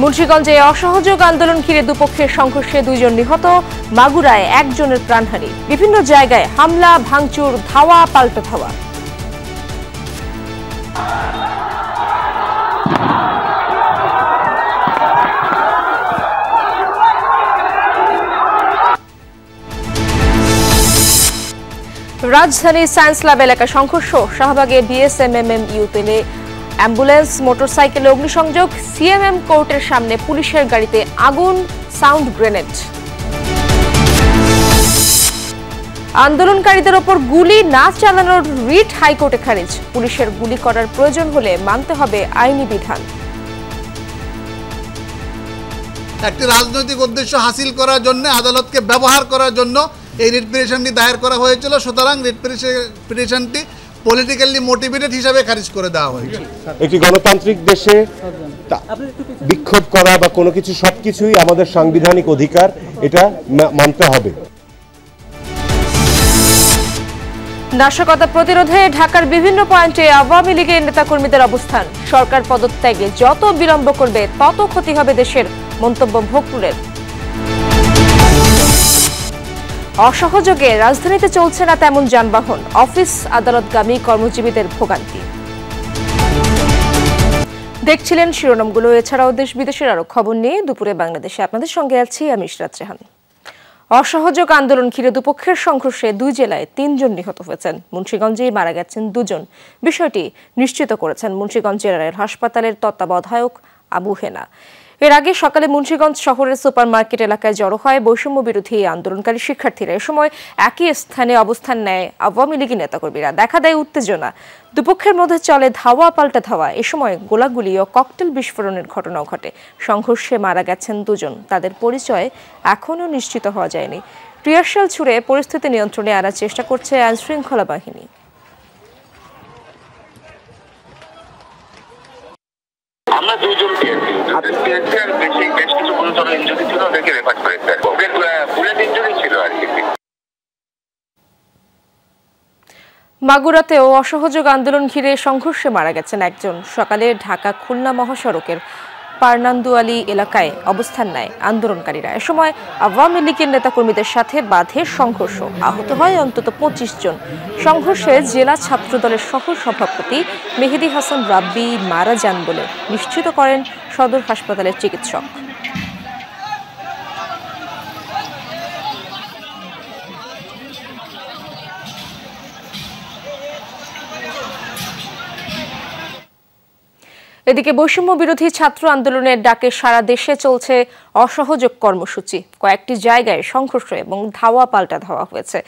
মুন্সিগঞ্জে অসহযোগ আন্দোলন ঘিরে দুপক্ষের সংঘর্ষে 2 জন নিহত, মাগুরায় 1 জনের প্রাণহানি। বিভিন্ন জায়গায় হামলা, ভাঙচুর, ধাওয়া পাল্টা ধাওয়া। রাজধানী সায়েন্স ল্যাব এলাকায় সংঘর্ষ, শাহবাগে বিএসএমএম ইউতেলে অ্যাম্বুলেন্স, মোটরসাইকেলে অগ্নিসংযোগ, সিএমএম কোর্টের সামনে পুলিশের গাড়িতে আগুন, সাউন্ড গ্রেনেড। আন্দোলনকারীদের ওপর গুলি না চালানোর রিট হাইকোর্টে খারিজ। পুলিশের গুলি করার প্রয়োজন হলে মানতে হবে আইনি বিধান। একটি রাজনৈতিক উদ্দেশ্য হাসিল করার জন্য, আদালতকে ব্যবহার করার জন্য এই রিট পিটিশনটি দায়ের করা হয়েছিল। সুতরাং রিট পিটিশনটি পলিটিক্যালি মোটিভেটেড হিসাবে খারিজ করে দেওয়া হয়েছে। একটি গণতান্ত্রিক দেশে বিক্ষোভ করা বা কোনো কিছু, সবকিছুই আমাদের সাংবিধানিক অধিকার, এটা মানতে হবে। নাশকতা প্রতিরোধে ঢাকার বিভিন্ন পয়েন্টে আওয়ামী লীগের নেতাকর্মীদের অবস্থান। সরকার পদত্যাগে যত বিলম্ব করবে তত ক্ষতি হবে দেশের, মন্তব্য ভোগপুরের। অসহযোগে রাজধানীতে চলছে না তেমন যানবাহন, অফিস আদালতগামী কর্মজীবীদের ভোগান্তি। দেখছিলেন শিরোনামগুলো। এছাড়াও দেশ বিদেশের আরো খবর নিয়ে দুপুরে বাংলাদেশে আপনাদের সঙ্গে আছি আমি ইশরাত জাহান। অসহযোগ আন্দোলন ঘিরে দুপক্ষের সংঘর্ষে 2 জেলায় 3 জন নিহত হয়েছেন। মুন্সিগঞ্জেই মারা গেছেন 2 জন। বিষয়টি নিশ্চিত করেছেন মুন্সিগঞ্জ জেনারেল হাসপাতালের তত্ত্বাবধায়ক আবু হেনা। এর আগে সকালে মুন্সিগঞ্জ শহরের সুপার মার্কেট এলাকায় জড়ো হয় বৈষম্য বিরোধী আন্দোলনকারী শিক্ষার্থীরা। এ সময় একই স্থানে অবস্থান নেয় আওয়ামী লীগের নেতাকর্মীরা। দেখা দেয় উত্তেজনা, দুপক্ষের মধ্যে চলে ধাওয়া পাল্টা ধাওয়া। এ সময় গোলাগুলি ও ককটেল বিস্ফোরণের ঘটনাও ঘটে। সংঘর্ষে মারা গেছেন 2 জন। তাদের পরিচয় এখনও নিশ্চিত হওয়া যায়নি। টিয়ারশেল ছুড়ে পরিস্থিতি নিয়ন্ত্রণে আনার চেষ্টা করছে আইনশৃঙ্খলা বাহিনী। আমরা 2 জন পেয়েছি আর বেশ কিছু গুরুতর ইনজুরি ছিল, ওদেরকে রেফার করেছে। বুলেট ইনজুরি ছিল আর কি। মাগুরাতেও অসহযোগ আন্দোলন ঘিরে সংঘর্ষে মারা গেছেন 1 জন। সকালে ঢাকা খুলনা মহাসড়কের পারনান্দুয়ালি এলাকায় অবস্থান নেয় আন্দোলনকারীরা। এ সময় আওয়ামী লীগের নেতাকর্মীদের সাথে বাধে সংঘর্ষ, আহত হয় অন্তত 25 জন। সংঘর্ষে জেলা ছাত্রদলের সহ সভাপতি মেহেদি হাসান রাব্বি মারা যান বলে নিশ্চিত করেন সদর হাসপাতালের চিকিৎসক। এদিকে বৈষম্য বিরোধী ছাত্র আন্দোলনের ডাকে সারা দেশে চলছে অসহযোগ কর্মসূচি। কয়েকটি জায়গায় সংঘর্ষ এবং ধাওয়া পাল্টা ধাওয়া হয়েছে।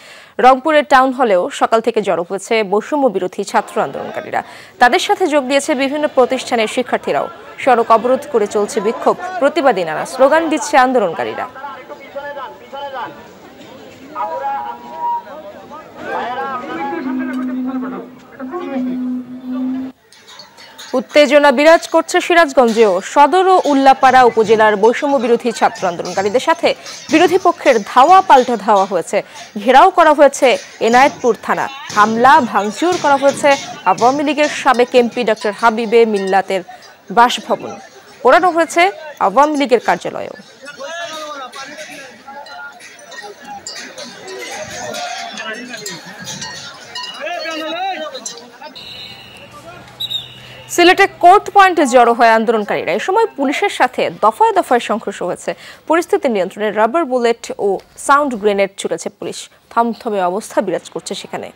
রংপুরের টাউন হলেও সকাল থেকে জড়ো হয়েছে বৈষম্য বিরোধী ছাত্র আন্দোলনকারীরা। তাদের সাথে যোগ দিয়েছে বিভিন্ন প্রতিষ্ঠানের শিক্ষার্থীরাও। সড়ক অবরোধ করে চলছে বিক্ষোভ, প্রতিবাদী নানা স্লোগান দিচ্ছে আন্দোলনকারীরা। উত্তেজনা বিরাজ করছে সিরাজগঞ্জেও। সদর ও উল্লাপাড়া উপজেলার বৈষম্য বিরোধী ছাত্র আন্দোলনকারীদের সাথে বিরোধী পক্ষের ধাওয়া পাল্টা ধাওয়া হয়েছে। ঘেরাও করা হয়েছে এনায়েতপুর থানা। হামলা ভাঙচুর করা হয়েছে আওয়ামী লীগের সাবেক এমপি ডক্টর হাবিবে মিল্লাতের বাসভবন। পোড়ানো হয়েছে আওয়ামী লীগের কার্যালয়েও। সিলেটে কোর্ট পয়েন্টে জড়ো হয় আন্দোলনকারীরা। এ সময় পুলিশের সাথে দফায় দফায় সংঘর্ষ হয়েছে। পরিস্থিতি নিয়ন্ত্রণে রাবার বুলেট ও সাউন্ড গ্রেনেড ছুড়েছে পুলিশ। থমথমে অবস্থা বিরাজ করছে সেখানে।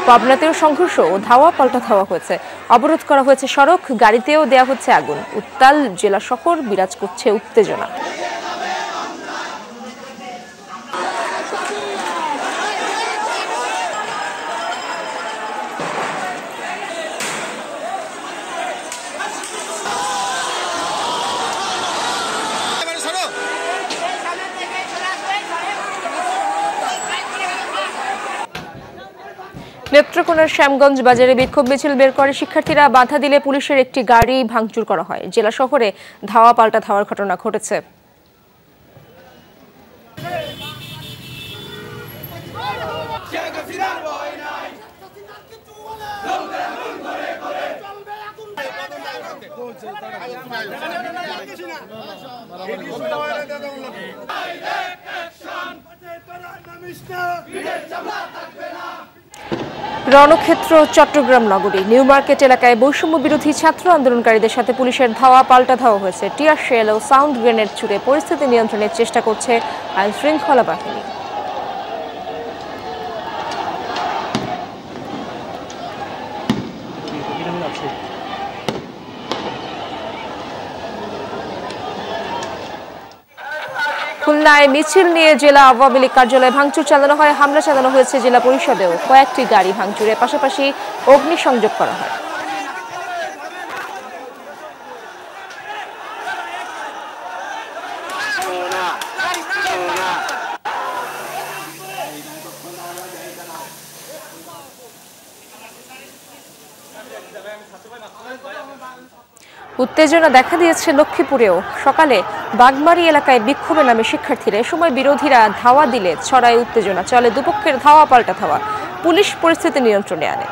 পাবনাতেও সংঘর্ষ ও ধাওয়া পাল্টা ধাওয়া হয়েছে। অবরোধ করা হয়েছে সড়ক, গাড়িতেও দেয়া হচ্ছে আগুন। উত্তাল জেলা শহর, বিরাজ করছে উত্তেজনা। নেত্রকোনার শ্যামগঞ্জ বাজারে বিক্ষোভ মিছিল বের করে শিক্ষার্থীরা। বাধা দিলে পুলিশের একটি গাড়ি ভাঙচুর করা হয়। জেলা শহরে ধাওয়া পাল্টা ধাওয়ার ঘটনা ঘটেছে। রণক্ষেত্র চট্টগ্রাম নগরী নিউ মার্কেট এলাকায় বৈষম্য বিরোধী ছাত্র আন্দোলনকারীদের সাথে পুলিশের ধাওয়া পাল্টা ধাওয়া হয়েছে। টিয়ার শেল ও সাউন্ড গ্রেনেড ছুড়ে পরিস্থিতি নিয়ন্ত্রণের চেষ্টা করছে আইন শৃঙ্খলা বাহিনী। খুলনায় মিছিল নিয়ে জেলা আওয়ামী লীগ কার্যালয়ে ভাঙচুর চালানো হয়। হামলা চালানো হয়েছে জেলা পরিষদেও। কয়েকটি গাড়ি ভাঙচুরের পাশাপাশি অগ্নিসংযোগ করা হয়। উত্তেজনা দেখা দিয়েছে লক্ষ্মীপুরেও। সকালে বাগমারি এলাকায় বিক্ষোভে নামে শিক্ষার্থীরা। এ সময় বিরোধীরা ধাওয়া দিলে ছড়ায় উত্তেজনা। চলে দুপক্ষের ধাওয়া পাল্টা ধাওয়া। পুলিশ পরিস্থিতি নিয়ন্ত্রণে আনে।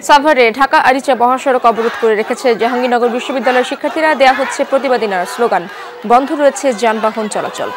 সাভারে ঢাকা আরিচা মহাসড়ক অবরোধ করে রেখেছে জাহাঙ্গীরনগর বিশ্ববিদ্যালয়ের শিক্ষার্থীরা। দেয়া হচ্ছে প্রতিবাদী নারার স্লোগান। বন্ধ রয়েছে যানবাহন চলাচল।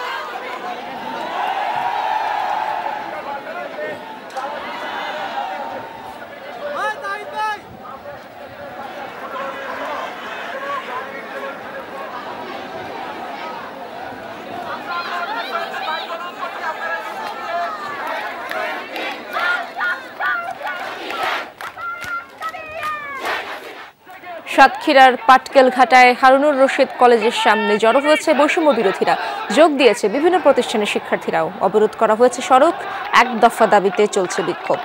সাতক্ষীরার পাটকেল ঘাটায় হারুনুর রশিদ কলেজের সামনে জড়ো হয়েছে বৈষম্য বিরোধীরা। যোগ দিয়েছে বিভিন্ন প্রতিষ্ঠানের শিক্ষার্থীরাও। অবরোধ করা হয়েছে সড়ক। এক দফা দাবিতে চলছে বিক্ষোভ।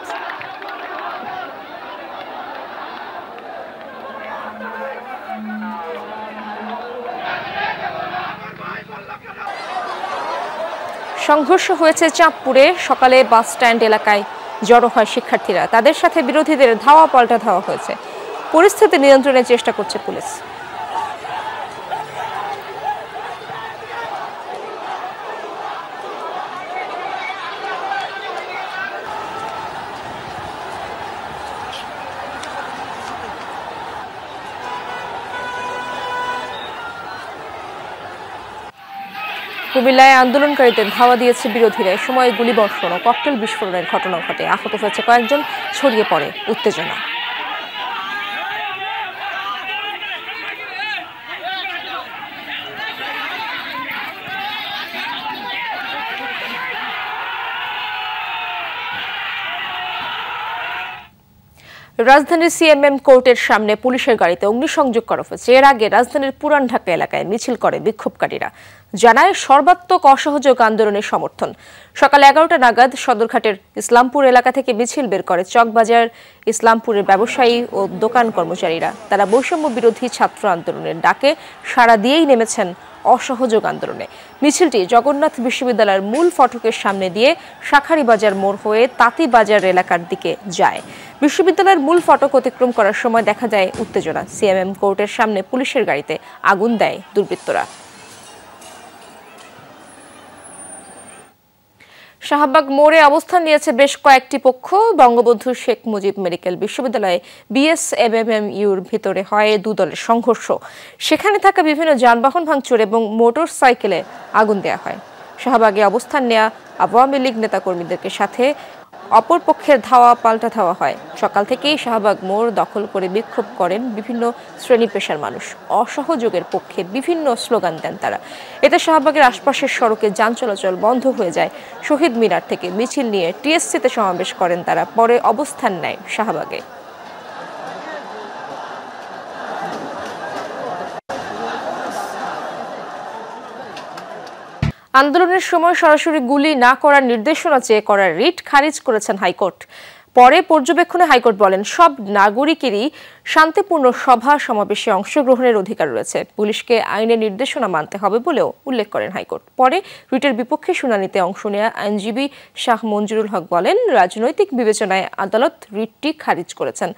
সংঘর্ষ হয়েছে চাঁদপুরে। সকালে বাস স্ট্যান্ড এলাকায় জড়ো হয় শিক্ষার্থীরা। তাদের সাথে বিরোধীদের ধাওয়া পাল্টা ধাওয়া হয়েছে। পরিস্থিতি নিয়ন্ত্রণের চেষ্টা করছে পুলিশ। কুমিল্লায় আন্দোলনকারীদের ধাওয়া দিয়েছে বিরোধীরা। এ সময় গুলিবর্ষণ ও ককটেল বিস্ফোরণের ঘটনা ঘটে। আহত হয়েছে কয়েকজন। ছড়িয়ে পড়ে উত্তেজনা। রাজধানীর সিএমএম কোর্টের সামনে পুলিশের গাড়িতে অগ্নিসংযোগ করা হয়েছে। এর আগে রাজধানীর পুরান ঢাকা এলাকায় মিছিল করে বিক্ষোভকারীরা। জানায় সর্বাত্মক অসহযোগ আন্দোলনের সমর্থন। সকাল 11টা নাগাদ সদরঘাটের ইসলামপুর এলাকা থেকে মিছিল বের করে চকবাজার ইসলামপুরের ব্যবসায়ী ও দোকান কর্মচারীরা। তারা বৈষম্য বিরোধী ছাত্র আন্দোলনের ডাকে সাড়া দিয়েই নেমেছেন অসহযোগ আন্দোলনে। মিছিলটি জগন্নাথ বিশ্ববিদ্যালয়ের মূল ফটকের সামনে দিয়ে শাঁখারীবাজার মোড় হয়ে তাঁতিবাজার এলাকার দিকে যায়। বিশ্ববিদ্যালয়ের মূল ফটক অতিক্রম করার সময় দেখা যায় উত্তেজনা। সিএমএম কোর্টের সামনে পুলিশের গাড়িতে আগুন দেয় দুর্বৃত্তরা। শাহবাগ মোড়ে অবস্থান নিয়েছে বেশ কয়েকটি পক্ষ। বঙ্গবন্ধু শেখ মুজিব মেডিকেল বিশ্ববিদ্যালয়ে বিএসএমএমইউর ভিতরে হয় দু দলের সংঘর্ষ। সেখানে থাকা বিভিন্ন যানবাহন ভাঙচুর এবং মোটর সাইকেলে আগুন দেওয়া হয়। শাহবাগে অবস্থান নেওয়া আওয়ামী লীগ নেতাকর্মীদেরকে সাথে অপর পক্ষের ধাওয়া পাল্টা ধাওয়া হয়। সকাল থেকেই শাহবাগ মোড় দখল করে বিক্ষোভ করেন বিভিন্ন শ্রেণী পেশার মানুষ। অসহযোগের পক্ষে বিভিন্ন স্লোগান দেন তারা। এতে শাহবাগের আশপাশের সড়কে যান চলাচল বন্ধ হয়ে যায়। শহীদ মিনার থেকে মিছিল নিয়ে টিএসসিতে সমাবেশ করেন তারা। পরে অবস্থান নেয় শাহবাগে। আন্দোলনের সময় সরাসরি গুলি না করার নির্দেশনা চেয়ে করা রিট খারিজ করেছেন হাইকোর্ট। পরে পর্যবেক্ষণে হাইকোর্ট বলেন সব নাগরিকেরই শান্তিপূর্ণ সভা সমাবেশে অংশগ্রহণের অধিকার রয়েছে, পুলিশকে আইনের নির্দেশনা মানতে হবে বলেও উল্লেখ করেন হাইকোর্ট। পরে রিটের বিপক্ষে শুনানিতে অংশ নেওয়া আইনজীবী শাহ মঞ্জুরুল হক বলেন রাজনৈতিক বিবেচনায় আদালত রিটটি খারিজ করেছেন।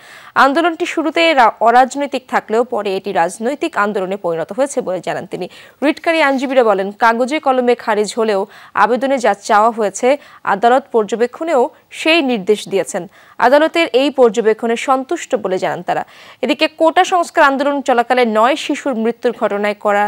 আন্দোলনটি শুরুতে অরাজনৈতিক থাকলেও পরে এটি রাজনৈতিক আন্দোলনে পরিণত হয়েছে বলে জানান তিনি। রিটকারী আইনজীবীরা বলেন কাগজে কলমে খারিজ হলেও আবেদনে যা চাওয়া হয়েছে আদালত পর্যবেক্ষণেও সেই নির্দেশ দিয়েছেন। আদালতের এই পর্যবেক্ষণে সন্তুষ্ট বলে জানান তারা। এদিকে কোটা সংস্কার আন্দোলন চলাকালে ৯ শিশুর মৃত্যুর ঘটনায় করা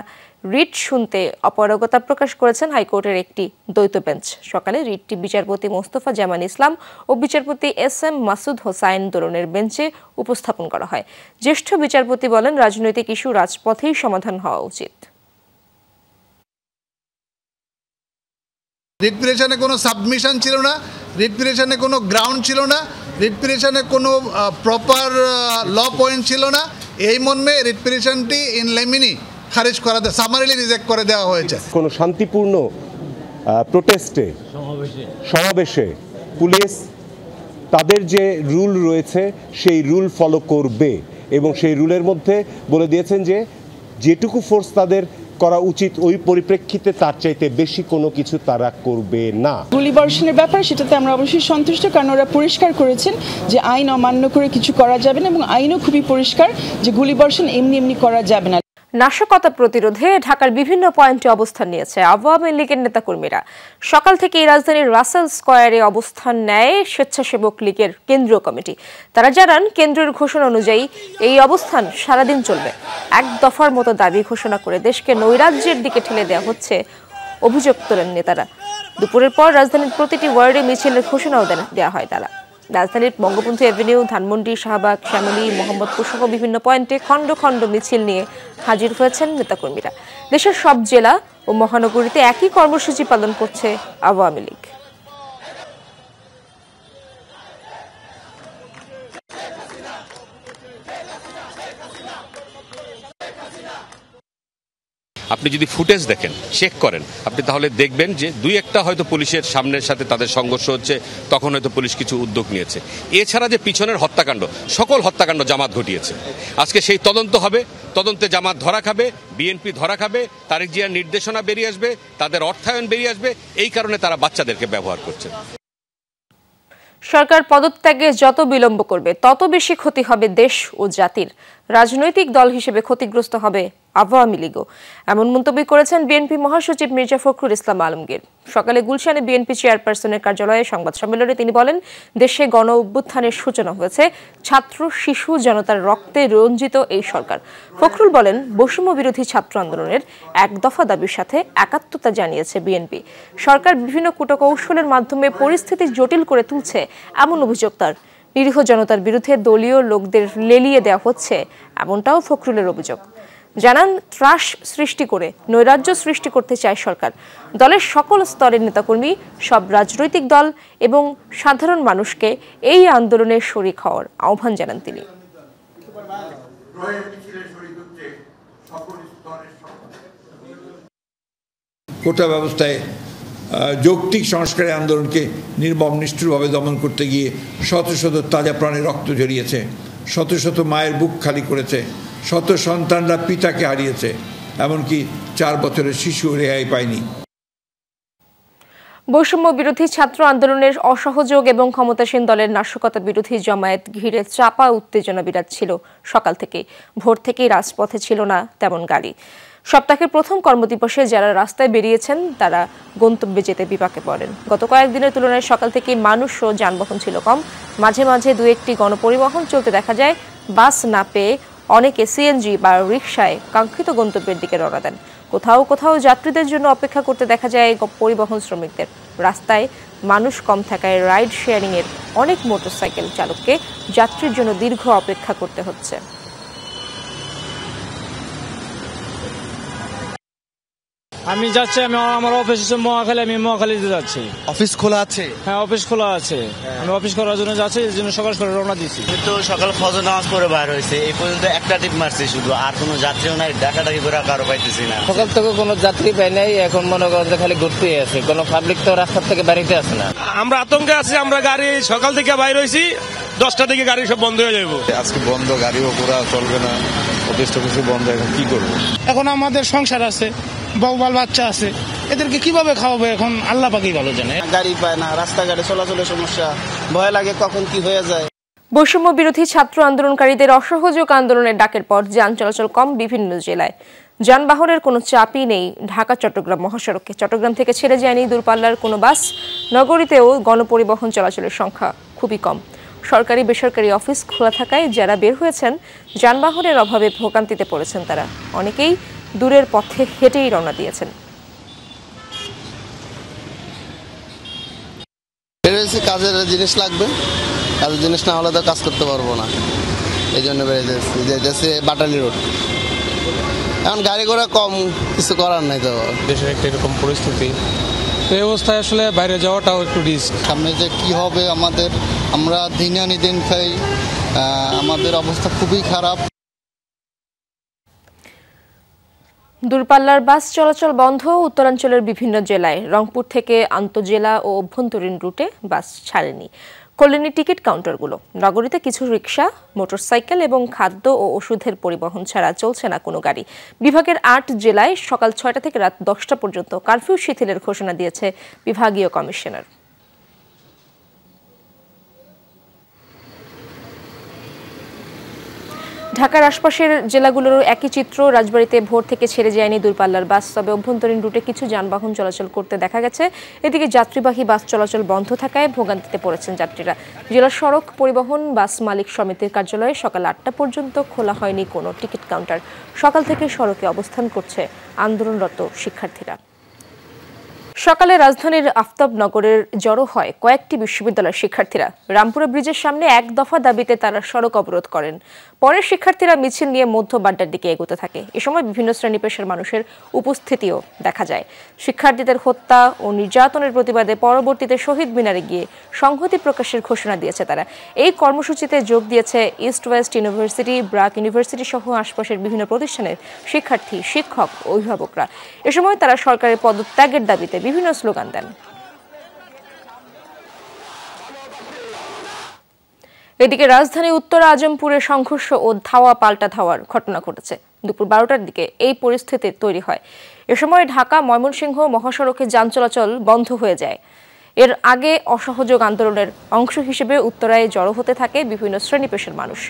রিট শুনতে অপারগতা প্রকাশ করেছেন হাইকোর্টের একটি দ্বৈত বেঞ্চ। সকালে রিটটি বিচারপতি মোস্তফা জামান ইসলাম ও বিচারপতি SM মাসুদ হোসাইন দোলনের বেঞ্চে উপস্থাপন করা হয়। জ্যেষ্ঠ বিচারপতি বলেন রাজনৈতিক ইস্যু রাজপথেই সমাধান হওয়া উচিত। রিট পিটিশনে কোনো সাবমিশন ছিল না, রিট পিটিশনে কোনো গ্রাউন্ড ছিল না, রিট পিটিশনে কোনো প্রপার ল পয়েন্ট ছিল না। এই মর্মে রিট পিটিশনটি ইন লেমিনি খারিজ করা সামারিলি রিজেক্ট করে দেওয়া হয়েছে। কোনো শান্তিপূর্ণ প্রোটেস্টে সমাবেশে পুলিশ তাদের যে রুল রয়েছে সেই রুল ফলো করবে এবং সেই রুলের মধ্যে বলে দিয়েছেন যে যেটুকু ফোর্স তাদের করা উচিত ওই পরিপ্রেক্ষিতে তার চাইতে বেশি কোনো কিছু তারা করবে না। গুলিবর্ষণের ব্যাপার সেটাতে আমরা অবশ্যই সন্তুষ্ট, কারণ ওরা পরিষ্কার করেছেন যে আইন অমান্য করে কিছু করা যাবে না এবং আইনও খুবই পরিষ্কার যে গুলিবর্ষণ এমনি এমনি করা যাবে না। নাশকতা প্রতিরোধে ঢাকার বিভিন্ন পয়েন্টে অবস্থান নিয়েছে আওয়ামী লীগের নেতাকর্মীরা। সকাল থেকেই রাজধানীর রাসেল স্কয়ারে অবস্থান নেয় স্বেচ্ছাসেবক লীগের কেন্দ্রীয় কমিটি। তারা জানান কেন্দ্রের ঘোষণা অনুযায়ী এই অবস্থান সারাদিন চলবে। এক দফার মতো দাবি ঘোষণা করে দেশকে নৈরাজ্যের দিকে ঠেলে দেওয়া হচ্ছে অভিযোগ তোলেন নেতারা। দুপুরের পর রাজধানীর প্রতিটি ওয়ার্ডে মিছিলের ঘোষণাও দেওয়া হয় তারা। রাজধানীর বঙ্গবন্ধু এভিনিউ, ধানমন্ডি, শাহবাগ, শ্যামলী, মোহাম্মদপুর সহ বিভিন্ন পয়েন্টে খণ্ড খণ্ড মিছিল নিয়ে হাজির হয়েছেন নেতাকর্মীরা। দেশের সব জেলা ও মহানগরীতে একই কর্মসূচি পালন করছে আওয়ামী লীগ। আপনি যদি ফুটেজ দেখেন, চেক করেন, আপনি তাহলে দেখবেন যে দুই একটা হয়তো পুলিশের সামনের সাথে তাদের সংঘর্ষ হচ্ছে, তখন হয়তো পুলিশ কিছু উদ্যোগ নিয়েছে। এছাড়া যে পিছনের হত্যাকাণ্ড, সকল হত্যাকাণ্ড জামাত ঘটিয়েছে। আজকে সেই তদন্ত হবে, তদন্তে জামাত ধরা খাবে, বিএনপি ধরা খাবে, তারেক জিয়ার নির্দেশনা বেরিয়ে আসবে, তাদের অর্থায়ন বেরিয়ে আসবে। এই কারণে তারা বাচ্চাদেরকে ব্যবহার করছে। সরকার পদত্যাগে যত বিলম্ব করবে তত বেশি ক্ষতি হবে দেশ ও জাতির। রাজনৈতিক দল হিসেবে ক্ষতিগ্রস্ত হবে আওয়ামী লীগও, এমন মন্তব্য করেছেন বিএনপি মহাসচিব মির্জা ফখরুল ইসলাম আলমগীর। সকালে গুলশানে বিএনপি চেয়ারপারসনের কার্যালয়ে সংবাদ সম্মেলনে তিনি বলেন দেশে গণ অভ্যুত্থানের সূচনা হয়েছে, ছাত্র শিশু জনতার রক্তে রঞ্জিত এই সরকার। ফখরুল বলেন বৈষম্য বিরোধী ছাত্র আন্দোলনের এক দফা দাবির সাথে একাত্মতা জানিয়েছে বিএনপি। সরকার বিভিন্ন কূটকৌশলের মাধ্যমে পরিস্থিতি জটিল করে তুলছে এমন অভিযোগ তার। নিরীহ জনতার বিরুদ্ধে দলীয় লোকদের লেলিয়ে দেওয়া হচ্ছে, এমনটাও ফখরুলের অভিযোগ। জানান ত্রাস সৃষ্টি করে নৈরাজ্য সৃষ্টি করতে চায় সরকার। দলের সকল স্তরের নেতাকর্মী, সব রাজনৈতিক দল এবং সাধারণ মানুষকে এই আন্দোলনে শরিক হওয়ার আহ্বান জানান তিনি। কোটা ব্যবস্থায় যৌক্তিক সংস্কারের আন্দোলনকে নির্মম নিষ্ঠুরভাবে দমন করতে গিয়ে শত শত তাজা প্রাণে রক্ত ঝরিয়েছে, শত শত মায়ের বুক খালি করেছে, শত সন্তানরা পিতাকে হারিয়েছে, এমনকি 4 বছরের শিশু রেহাই পায়নি। বৈষম্য বিরোধী ছাত্র আন্দোলনের অসহযোগ এবং ক্ষমতাসীন দলের নাশকতা বিরোধী জমায়েত ঘিরে চাপা উত্তেজনা বিরাজ ছিল সকাল থেকে। ভোর থেকেই রাজপথে ছিল না তেমন গাড়ি। সপ্তাহের প্রথম কর্মদিবসে যারা রাস্তায় বেরিয়েছেন তারা গন্তব্যে যেতে বিপাকে পড়েন। গত কয়েকদিনের তুলনায় সকাল থেকে মানুষ ও যানবাহন ছিল কম। মাঝে মাঝে 2-1টি গণপরিবহন চলতে দেখা যায়। বাস না পেয়ে অনেকে সিএনজি বা রিকশায় কাঙ্ক্ষিত গন্তব্যের দিকে রওনা দেন। কোথাও কোথাও যাত্রীদের জন্য অপেক্ষা করতে দেখা যায় পরিবহন শ্রমিকদের। রাস্তায় মানুষ কম থাকায় রাইড শেয়ারিংয়ের অনেক মোটরসাইকেল চালককে যাত্রীর জন্য দীর্ঘ অপেক্ষা করতে হচ্ছে। আমি যাচ্ছি, আমি আমার অফিস হচ্ছে মহাখালী, আমি মহাখালীতে যাচ্ছি। অফিস খোলা আছে? হ্যাঁ, অফিস খোলা আছে, আমি অফিস করার জন্য যাচ্ছি, এই জন্য সকাল সকাল রওনা দিচ্ছি। তো সকাল ফজর নামাজ পড়ে বাইর হয়েছে, এই পর্যন্ত একটা টিপ মারছি শুধু, আর কোনো যাত্রীও নাই, ডাকাডাকি করে কারো পাইতেছি না। সকাল থেকে কোনো যাত্রী পাই নাই, এখন মনে করেন যে খালি ঘুরতেই আছে, কোনো পাবলিক তো রাস্তার থেকে বাড়িতে আসে না। আমরা আতঙ্কে আছি, আমরা গাড়ি সকাল থেকে বাইর হয়েছি, 10টা থেকে গাড়ি সব বন্ধ হয়ে যাবো। আজকে বন্ধ, গাড়িও পুরা চলবে না, অফিস টফিস বন্ধ, এখন কি করবো? এখন আমাদের সংসার আছে, বউ বাল বাচ্চা আছে, এদেরকে কিভাবে খাওয়াবো এখন আল্লাহ পাকই ভালো জানে। গাড়ি পায় না, রাস্তাঘাটে চলাচলের সমস্যা, ভয় লাগে কখন কি হয়ে যায়। বৈষম্য বিরোধী ছাত্র আন্দোলনকারীদের অসহযোগ আন্দোলনের ডাকের পর যান চলাচল কম বিভিন্ন জেলায়। যানবাহনের কোনো চাপই নেই ঢাকা চট্টগ্রাম মহাসড়কে। চট্টগ্রাম থেকে ছেড়ে যায়নি দূরপাল্লার কোনো বাস। নগরীতেও গণপরিবহন চলাচলের সংখ্যা খুবই কম। সরকারি বেসরকারি অফিস খোলা থাকায় যারা বের হয়েছেন যানবাহনের অভাবে ভোগান্তিতে পড়েছেন তারা। অনেকেই দূরের পথে হেঁটেই রওনা দিয়েছেন। কাজের জিনিস লাগবে, কাজের জিনিস না হলে তো কাজ করতে পারবো না, এই জন্য বেড়েছে বাটালি রোড। এখন গাড়ি ঘোড়া কম, কিছু করার নাই। তো দেশের একটা এরকম পরিস্থিতি, তো এই অবস্থায় আসলে বাইরে যাওয়াটাও একটু রিস্ক। সামনে যে কি হবে আমাদের, আমরা দিন আনি দিন খাই, আমাদের অবস্থা খুবই খারাপ। দূরপাল্লার বাস চলাচল বন্ধ উত্তরাঞ্চলের বিভিন্ন জেলায়। রংপুর থেকে আন্তঃজেলা ও অভ্যন্তরীণ রুটে বাস ছাড়েনি। খোলেনি টিকিট কাউন্টারগুলো। নগরীতে কিছু রিকশা, মোটরসাইকেল এবং খাদ্য ও ওষুধের পরিবহন ছাড়া চলছে না কোনো গাড়ি। বিভাগের 8 জেলায় সকাল 6টা থেকে রাত 10টা পর্যন্ত কারফিউ শিথিলের ঘোষণা দিয়েছে বিভাগীয় কমিশনার। ঢাকার আশপাশের জেলাগুলোরও একই চিত্র। রাজবাড়ীতে ভোর থেকে ছেড়ে যায়নি দূরপাল্লার বাস, তবে অভ্যন্তরীণ রুটে কিছু যানবাহন চলাচল করতে দেখা গেছে। এদিকে যাত্রীবাহী বাস চলাচল বন্ধ থাকায় ভোগান্তিতে পড়েছেন যাত্রীরা। জেলা সড়ক পরিবহন বাস মালিক সমিতির কার্যালয়ে সকাল 8টা পর্যন্ত খোলা হয়নি কোনো টিকিট কাউন্টার। সকাল থেকে সড়কে অবস্থান করছে আন্দোলনরত শিক্ষার্থীরা। সকালে রাজধানীর আফতাবনগরের জড়ো হয় কয়েকটি বিশ্ববিদ্যালয়ের শিক্ষার্থীরা। রামপুরা ব্রিজের সামনে এক দফা দাবিতে তারা সড়ক অবরোধ করেন। পরে শিক্ষার্থীরা মিছিল নিয়ে মধ্য বাড্ডার দিকে এগোতে থাকে। এ সময় বিভিন্ন শ্রেণী পেশার মানুষের উপস্থিতিও দেখা যায়। শিক্ষার্থীদের হত্যা ও নির্যাতনের প্রতিবাদে পরবর্তীতে শহীদ মিনারে গিয়ে সংহতি প্রকাশের ঘোষণা দিয়েছে তারা। এই কর্মসূচিতে যোগ দিয়েছে east West university, BRAC university সহ আশপাশের বিভিন্ন প্রতিষ্ঠানের শিক্ষার্থী, শিক্ষক, অভিভাবকরা। এ সময় তারা সরকারের পদত্যাগের দাবিতে বিভিন্ন স্লোগান দেন। এদিকে রাজধানী উত্তর আজমপুরে সংঘর্ষ ও ধাওয়া পাল্টা ধাওয়ার ঘটনা ঘটেছে। দুপুর 12টার দিকে এই পরিস্থিতি তৈরি হয়। এ সময় ঢাকা ময়মনসিংহ মহাসড়কে যান চলাচল বন্ধ হয়ে যায়। এর আগে অসহযোগ আন্দোলনের অংশ হিসেবে উত্তরায় জড়ো হতে থাকে বিভিন্ন শ্রেণী পেশার মানুষ।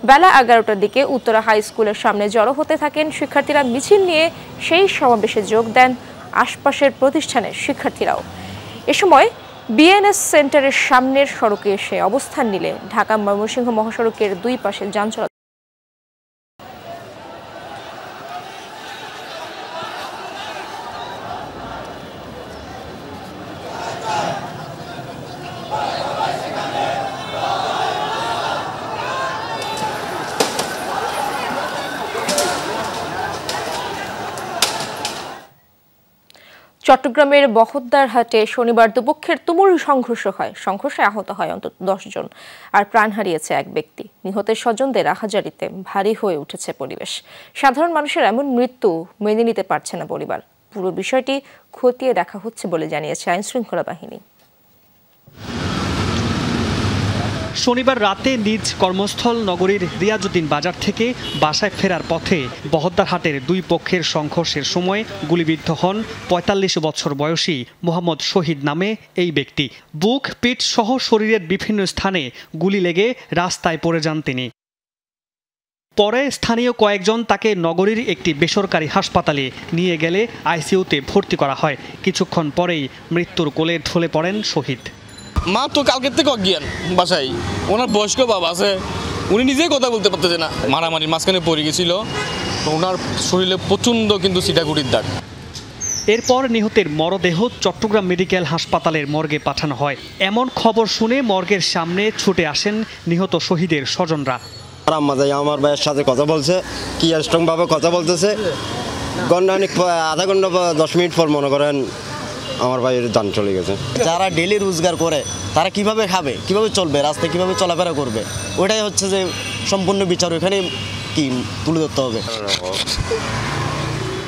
বেলা 11টার দিকে উত্তরা হাই স্কুলের সামনে জড়ো হতে থাকেন শিক্ষার্থীরা। মিছিল নিয়ে সেই সমাবেশে যোগ দেন আশপাশের প্রতিষ্ঠানের শিক্ষার্থীরাও। এ সময় বিএনএস সেন্টারের সামনের সড়কে এসে অবস্থান নিলে ঢাকা ময়মনসিংহ মহাসড়কের দুই পাশে যান চলাচল। চট্টগ্রামের বহদ্দারহাটে শনিবার দুপক্ষের তুমুল সংঘর্ষ হয়। সংঘর্ষে আহত হয় অন্তত 10 জন, আর প্রাণ হারিয়েছে এক ব্যক্তি। নিহতের স্বজনদের আহাজারিতে ভারী হয়ে উঠেছে পরিবেশ। সাধারণ মানুষের এমন মৃত্যু মেনে নিতে পারছে না পরিবার। পুরো বিষয়টি খতিয়ে দেখা হচ্ছে বলে জানিয়েছে আইনশৃঙ্খলা বাহিনী। শনিবার রাতে নিজ কর্মস্থল নগরীর রিয়াজউদ্দিন বাজার থেকে বাসায় ফেরার পথে বহদ্দারহাটের দুই পক্ষের সংঘর্ষের সময় গুলিবিদ্ধ হন ৪৫ বছর বয়সী মোহাম্মদ শহীদ নামে এই ব্যক্তি। বুক, পিঠ সহ শরীরের বিভিন্ন স্থানে গুলি লেগে রাস্তায় পড়ে যান তিনি। পরে স্থানীয় কয়েকজন তাকে নগরীর একটি বেসরকারি হাসপাতালে নিয়ে গেলে আইসিইউতে ভর্তি করা হয়। কিছুক্ষণ পরেই মৃত্যুর কোলে ঢলে পড়েন শহীদ। মা তো কালকের থেকে অজ্ঞান বাসায়, ওনার বয়স্ক বাবা আছে, উনি নিজেই কথা বলতে পারতেছে না। মারামারির মাঝখানে পড়ে গেছিল, ওনার শরীরে প্রচণ্ড কিন্তু সিটাগুড়ির দাগ। এরপর নিহতের মরদেহ চট্টগ্রাম মেডিকেল হাসপাতালের মর্গে পাঠানো হয়। এমন খবর শুনে মর্গের সামনে ছুটে আসেন নিহত শহীদের স্বজনরা। আম্মা যাই আমার ভাইয়ের সাথে কথা বলছে, কি স্ট্রংভাবে কথা বলতেছে, ঘন্টাখানিক আধা ঘন্টা 10 মিনিট পর মনে করেন আমার ভাইয়ের যান চলে গেছে। যারা ডেলি রোজগার করে তারা কিভাবে খাবে, কিভাবে চলবে, রাস্তায় কিভাবে চলাফেরা করবে, ওইটাই হচ্ছে যে সম্পূর্ণ বিচার ওখানে কি তুলে ধরতে হবে।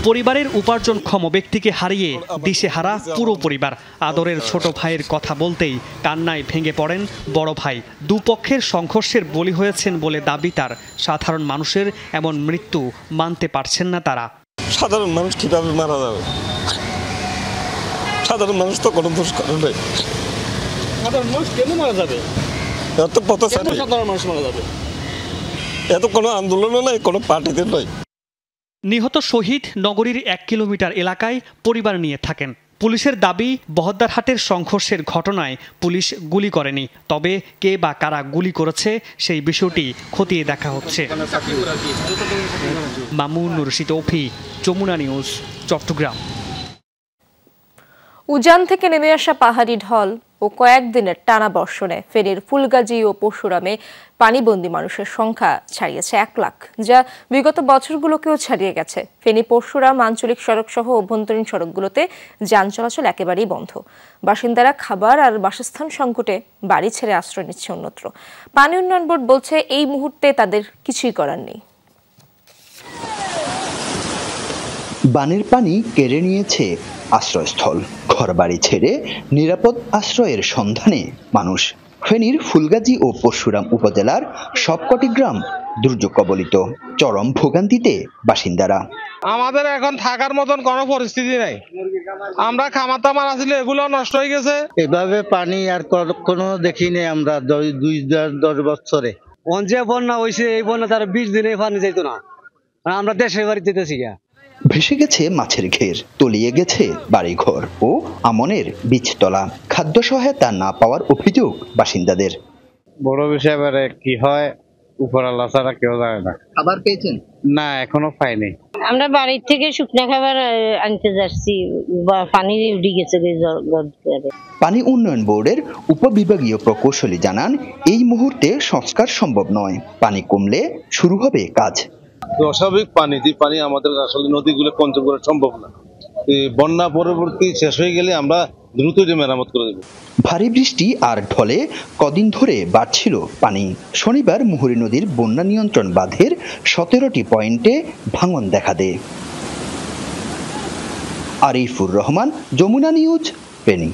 পরিবারের উপার্জনক্ষম ব্যক্তিকে হারিয়ে দিশেহারা পুরো পরিবার। আদরের ছোট ভাইয়ের কথা বলতেই কান্নায় ভেঙে পড়েন বড় ভাই। দুপক্ষের সংঘর্ষের বলি হয়েছেন বলে দাবি তার। সাধারণ মানুষের এমন মৃত্যু মানতে পারছেন না তারা। সাধারণ মানুষ কিভাবে মারা যাবে? সাধারণ মানুষ তো কোনো দোষ করে নাই। সাধারণ মানুষ কেন মারা যাবে? এত পথচারী সাধারণ মানুষ মারা যাবে? এত কোনো আন্দোলনও নাই, কোনো পার্টিতে নয়। নিহত শহীদ নগরীর 1 কিলোমিটার এলাকায় পরিবার নিয়ে থাকেন। পুলিশের দাবি, বহদ্দারহাটের সংঘর্ষের ঘটনায় পুলিশ গুলি করেনি, তবে কে বা কারা গুলি করেছে সেই বিষয়টি খতিয়ে দেখা হচ্ছে। মামুন রশিদ অফি, যমুনা নিউজ, চট্টগ্রাম। উজান থেকে নেমে আসা পাহাড়ি ঢল ও কয়েকদিনের টানা বর্ষণে ফেনীর ফুলগাজী ও পরশুরামে পানিবন্দী মানুষের সংখ্যা ছাড়িয়েছে 1 লাখ, যা বিগত বছরগুলোকেও ছাড়িয়ে গেছে। ফেনী পরশুরাম আঞ্চলিক সড়ক সহ অভ্যন্তরীণ সড়কগুলোতে যান চলাচল একেবারেই বন্ধ। বাসিন্দারা খাবার আর বাসস্থান সংকটে বাড়ি ছেড়ে আশ্রয় নিচ্ছে অন্যত্র। পানি উন্নয়ন বোর্ড বলছে এই মুহূর্তে তাদের কিছুই করার নেই। বানের পানি কেড়ে নিয়েছে আশ্রয়স্থল, ঘরবাড়ি ছেড়ে নিরাপদ আশ্রয়ের সন্ধানে মানুষ। ফেনীর ফুলগাজী ও পরশুরাম উপজেলার সবকটি গ্রাম দুর্যোগ কবলিত, চরম ভোগান্তিতে বাসিন্দারা। আমাদের এখন থাকার মতন কোনো পরিস্থিতি নাই। আমরা খামার তামার আসলে এগুলো নষ্ট হয়ে গেছে। এভাবে পানি আর কোনো দেখিনি আমরা 2-10 বছরে। যে বন্যা হয়েছে এই বন্যা তার 20 দিনে পানি যাইত না, আমরা দেশের বাড়ি যেতেছি। ভেসে গেছে মাছের ঘের, তলিয়ে গেছে বাড়িঘর ও আমনের বীজতলা। খাদ্য সহায়তা না পাওয়ার অভিযোগ বাসিন্দাদের। বড় বিষয় এবারে কি হয় উপর আল্লাহ ছাড়া কেউ জানে না। খাবার পেয়েছেন? না, এখনো পাইনি। আমরা বাড়ির থেকে শুকনা খাবার আনতে যাচ্ছি, পানি উঠে গেছে। পানি উন্নয়ন বোর্ডের উপবিভাগীয় প্রকৌশলী জানান, এই মুহূর্তে সংস্কার সম্ভব নয়। পানি কমলে শুরু হবে কাজ। অস্বাভাবিক পানি, যে পানি আমাদের আসলে নদীগুলো কন্ট্রোল করা সম্ভব না। বন্যা পরবর্তী শেষ হয়ে গেলে আমরা দ্রুত যে মেরামত করে দেব। ভারী বৃষ্টি আর ঢলে কদিন ধরে বাড়ছিল পানি। শনিবার মুহুরী নদীর বন্যা নিয়ন্ত্রণ বাঁধের 17টি পয়েন্টে ভাঙন দেখা দেয়। আরিফুর রহমান, যমুনা নিউজ, ফেনী।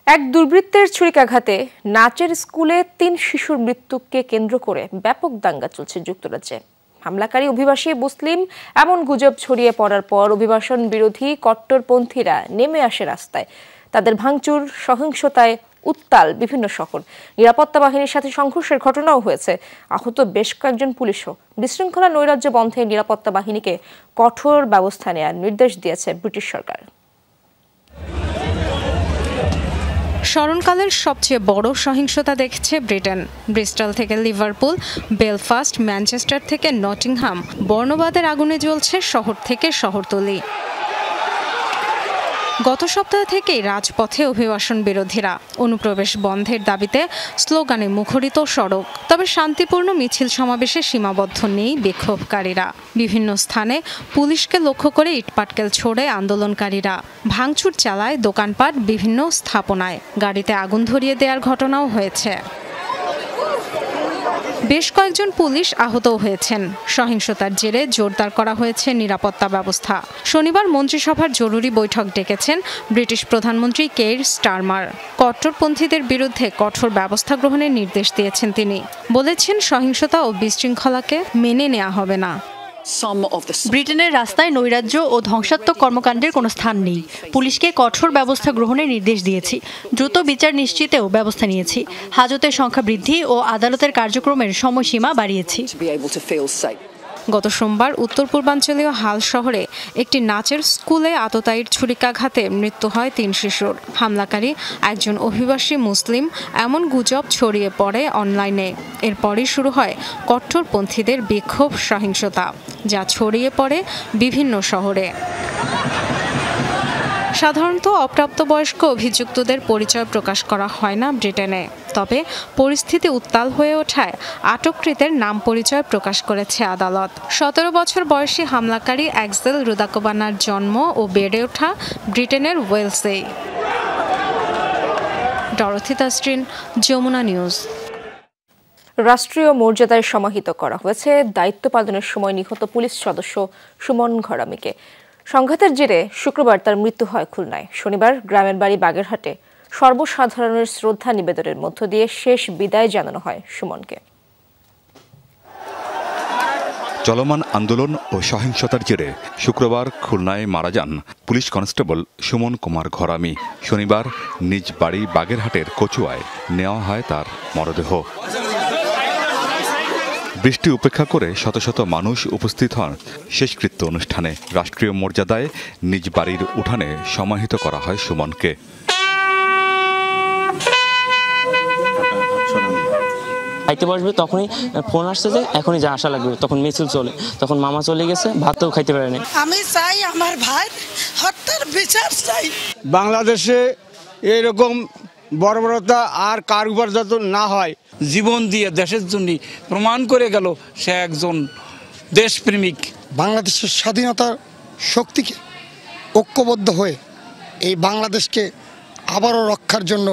এক দুর্বৃত্তের ছুরিকাঘাতে নাচের স্কুলে 3 শিশুর মৃত্যুকে কেন্দ্র করে ব্যাপক দাঙ্গা চলছে যুক্তরাজ্যে। হামলাকারী অভিবাসী মুসলিম এমন গুজব ছড়িয়ে পড়ার পর অভিবাসন বিরোধী কট্টরপন্থীরা নেমে আসে রাস্তায়। তাদের ভাঙচুর, সহিংসতায় উত্তাল বিভিন্ন শহর। নিরাপত্তা বাহিনীর সাথে সংঘর্ষের ঘটনাও হয়েছে, আহত বেশ কয়েকজন পুলিশও। বিশৃঙ্খলা নৈরাজ্য বন্ধে নিরাপত্তা বাহিনীকে কঠোর ব্যবস্থা নেওয়ার নির্দেশ দিয়েছে ব্রিটিশ সরকার। স্মরণকালের সবচেয়ে বড় সহিংসতা দেখছে ব্রিটেন। ব্রিস্টল থেকে লিভারপুল, বেলফাস্ট, ম্যানচেস্টার থেকে নটিংহাম, বর্ণবাদের আগুনে জ্বলছে শহর থেকে শহরতলি। গত সপ্তাহ থেকেই রাজপথে অভিবাসন বিরোধীরা। অনুপ্রবেশ বন্ধের দাবিতে স্লোগানে মুখরিত সড়ক। তবে শান্তিপূর্ণ মিছিল সমাবেশে সীমাবদ্ধ নেই বিক্ষোভকারীরা। বিভিন্ন স্থানে পুলিশকে লক্ষ্য করে ইটপাটকেল ছোড়ে আন্দোলনকারীরা। ভাঙচুর চালায় দোকানপাট, বিভিন্ন স্থাপনায়। গাড়িতে আগুন ধরিয়ে দেওয়ার ঘটনাও হয়েছে। বেশ কয়েকজন পুলিশ আহতও হয়েছেন। সহিংসতার জেরে জোরদার করা হয়েছে নিরাপত্তা ব্যবস্থা। শনিবার মন্ত্রিসভার জরুরি বৈঠক ডেকেছেন ব্রিটিশ প্রধানমন্ত্রী কেইর স্টারমার। কট্টরপন্থীদের বিরুদ্ধে কঠোর ব্যবস্থা গ্রহণের নির্দেশ দিয়েছেন তিনি। বলেছেন, সহিংসতা ও বিশৃঙ্খলাকে মেনে নেওয়া হবে না। ব্রিটেনের রাস্তায় নৈরাজ্য ও ধ্বংসাত্মক কর্মকাণ্ডের কোনো স্থান নেই। পুলিশকে কঠোর ব্যবস্থা গ্রহণের নির্দেশ দিয়েছি। দ্রুত বিচার নিশ্চিতেও ব্যবস্থা নিয়েছি। হাজতের সংখ্যা বৃদ্ধি ও আদালতের কার্যক্রমের সময়সীমা বাড়িয়েছি। গত সোমবার উত্তর পূর্বাঞ্চলীয় হাল শহরে একটি নাচের স্কুলে আততায়ীর ছুরিকাঘাতে মৃত্যু হয় 3 শিশুর। হামলাকারী একজন অভিবাসী মুসলিম এমন গুজব ছড়িয়ে পড়ে অনলাইনে। এরপরই শুরু হয় কট্টরপন্থীদের বিক্ষোভ, সহিংসতা, যা ছড়িয়ে পড়ে বিভিন্ন শহরে। সাধারণত অপ্রাপ্তবয়স্ক অভিযুক্তদের পরিচয় প্রকাশ করা হয় না ব্রিটেনে। তবে পরিস্থিতি উত্তাল হয়ে ওঠায় আটককৃতের নাম পরিচয় প্রকাশ করেছে আদালত। 17 বছর বয়সী হামলাকারী অ্যাক্সেল রুদাকোবানার জন্ম ও বেড়ে ওঠা ব্রিটেনের ওয়েলসে। Dorothy Tasrin, Jamuna news. রাষ্ট্রীয় মর্যাদায় সমাহিত করা হয়েছে দায়িত্ব পালনের সময় নিহত পুলিশ সদস্য সুমন ঘরামিকে। সংঘাতের জেরে শুক্রবার তার মৃত্যু হয় খুলনায়। শনিবার গ্রামের বাড়ি বাগেরহাটে সর্বসাধারণের শ্রদ্ধা নিবেদনের মধ্য দিয়ে শেষ বিদায় জানানো হয় সুমনকে। চলমান আন্দোলন ও সহিংসতার জেরে শুক্রবার খুলনায় মারা যান পুলিশ কনস্টেবল সুমন কুমার ঘরামি। শনিবার নিজ বাড়ি বাগেরহাটের কচুয়ায় নেওয়া হয় তার মরদেহ। বৃষ্টি উপেক্ষা করে শত শত মানুষ উপস্থিত হন শেষকৃত্য অনুষ্ঠানে। রাষ্ট্রীয় মর্যাদায় নিজ বাড়ির উঠানে সমাহিত করা হয় সুমনকে। খাইতে বসবে তখনই ফোন আসছে যে এখনই যা আসা লাগবে, তখন মিছিল চলে, তখন মামা চলে গেছে, ভাতও খাইতে পারেনি। আমি চাই আমার ভাই হত্যার বিচার চাই। বাংলাদেশে এরকম বর্বরতা আর কার উপর যত না হয়। জীবন দিয়ে দেশের জন্য প্রমাণ করে গেল সে একজন দেশপ্রেমিক। বাংলাদেশের স্বাধীনতার শক্তিকে ঐক্যবদ্ধ হয়ে এই বাংলাদেশকে আবারও রক্ষার জন্য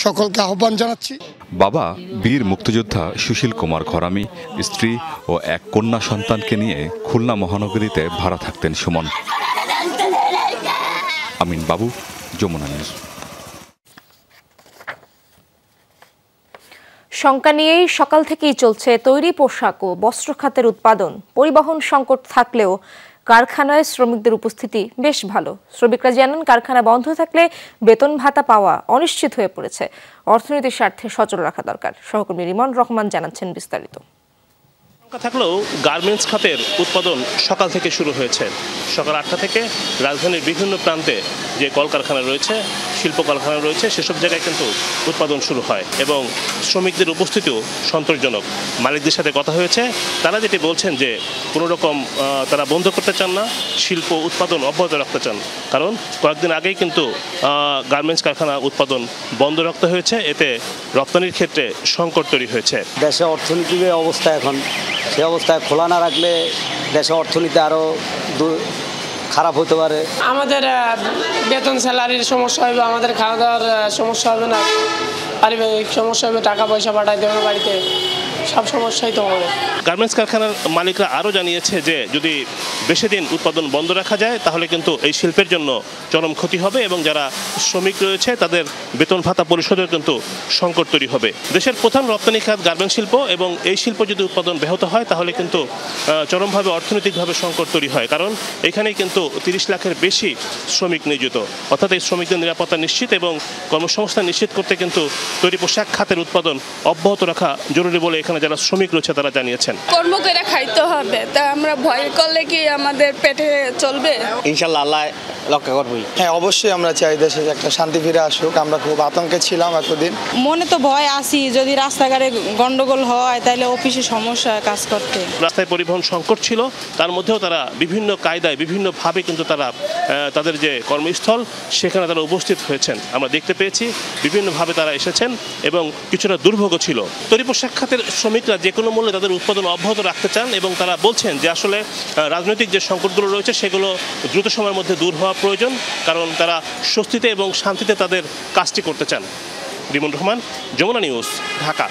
সকলকে আহ্বান জানাচ্ছি। বাবা বীর মুক্তিযোদ্ধা সুশীল কুমার ঘরামি, স্ত্রী ও এক কন্যা সন্তানকে নিয়ে খুলনা মহানগরীতে ভাড়া থাকতেন সুমন। আমিন বাবু, যমুনা নিউজ। শঙ্কা নিয়েই সকাল থেকেই চলছে তৈরি পোশাক ও বস্ত্র খাতের উৎপাদন। পরিবহন সংকট থাকলেও কারখানায় শ্রমিকদের উপস্থিতি বেশ ভালো। শ্রমিকরা জানান, কারখানা বন্ধ থাকলে বেতন ভাতা পাওয়া অনিশ্চিত হয়ে পড়েছে। অর্থনীতির স্বার্থে সচল রাখা দরকার। সহকর্মী রিমন রহমান জানাচ্ছেন বিস্তারিত। থাকলেও গার্মেন্টস খাতের উৎপাদন সকাল থেকে শুরু হয়েছে। সকাল 8টা থেকে রাজধানীর বিভিন্ন প্রান্তে যে কলকারখানা রয়েছে, শিল্প কারখানা রয়েছে, সেসব জায়গায় কিন্তু উৎপাদন শুরু হয় এবং শ্রমিকদের উপস্থিতিও সন্তোষজনক। মালিকদের সাথে কথা হয়েছে, তারা যেটি বলছেন যে কোনো রকম তারা বন্ধ করতে চান না, শিল্প উৎপাদন অব্যাহত রাখতে চান। কারণ কয়েকদিন আগেই কিন্তু গার্মেন্টস কারখানা উৎপাদন বন্ধ রাখতে হয়েছে, এতে রপ্তানির ক্ষেত্রে সংকট তৈরি হয়েছে। দেশে অর্থনীতির অবস্থা এখন, সে অবস্থায় খোলা না রাখলে দেশের অর্থনীতি আরও খারাপ হতে পারে। আমাদের বেতন স্যালারির সমস্যা হবে, আমাদের খাওয়া দাওয়ার সমস্যা হবে না, পারিবারিক সমস্যা হবে, টাকা পয়সা পাঠাইতে হবে বাড়িতে, সব সমস্যাই তো হবে। গার্মেন্টস কারখানার মালিকরা আরও জানিয়েছে যে যদি বেশি দিন উৎপাদন বন্ধ রাখা যায় তাহলে কিন্তু এই শিল্পের জন্য চরম ক্ষতি হবে এবং যারা শ্রমিক রয়েছে তাদের বেতন ভাতা পরিশোধের কিন্তু সংকট তৈরি হবে। দেশের প্রধান রপ্তানি খাত গার্মেন্টস শিল্প এবং এই শিল্প যদি উৎপাদন ব্যাহত হয় তাহলে কিন্তু চরমভাবে অর্থনৈতিকভাবে সংকট তৈরি হয়। কারণ এখানেই কিন্তু 30 লাখের বেশি শ্রমিক নিয়োজিত, অর্থাৎ এই শ্রমিকদের নিরাপত্তা নিশ্চিত এবং কর্মসংস্থান নিশ্চিত করতে কিন্তু তৈরি পোশাক খাতের উৎপাদন অব্যাহত রাখা জরুরি বলে এখানে যারা শ্রমিক রয়েছে তারা জানিয়েছেন। কর্ম করে খাইতে হবে, তা আমরা ভয় করলে কি আমাদের পেটে চলবে? ইনশাআল্লাহ আল্লাহ রক্ষা করবই। হ্যাঁ, অবশ্যই আমরা চাই দেশে একটা শান্তি ফিরে আসুক। আমরা খুব আতঙ্কে ছিলাম এতদিন। মনে তো ভয় আসি, যদি রাস্তাঘাটে গন্ডগোল হয় তাহলে অফিসে সমস্যা কাজ করতে। রাস্তায় পরিবহন সংকট ছিল, তার মধ্যেও তারা বিভিন্ন কায়দায় বিভিন্নভাবে কিন্তু তারা তাদের যে কর্মস্থল সেখানে তারা উপস্থিত হয়েছেন। আমরা দেখতে পেয়েছি বিভিন্নভাবে তারা এসেছেন এবং কিছুটা দুর্ভোগ ছিল। তৈরি পোশাক খাতের শ্রমিকরা যে কোনো মূল্যে তাদের উৎপাদন অব্যাহত রাখতে চান এবং তারা বলছেন যে আসলে রাজনৈতিক যে সংকটগুলো রয়েছে সেগুলো দ্রুত সময়ের মধ্যে দূর হওয়া প্রয়োজন, কারণ তারা স্বস্তিতে এবং শান্তিতে তাদের কাজটি করতে চান। রিমন রহমান, যমুনা নিউজ, ঢাকা।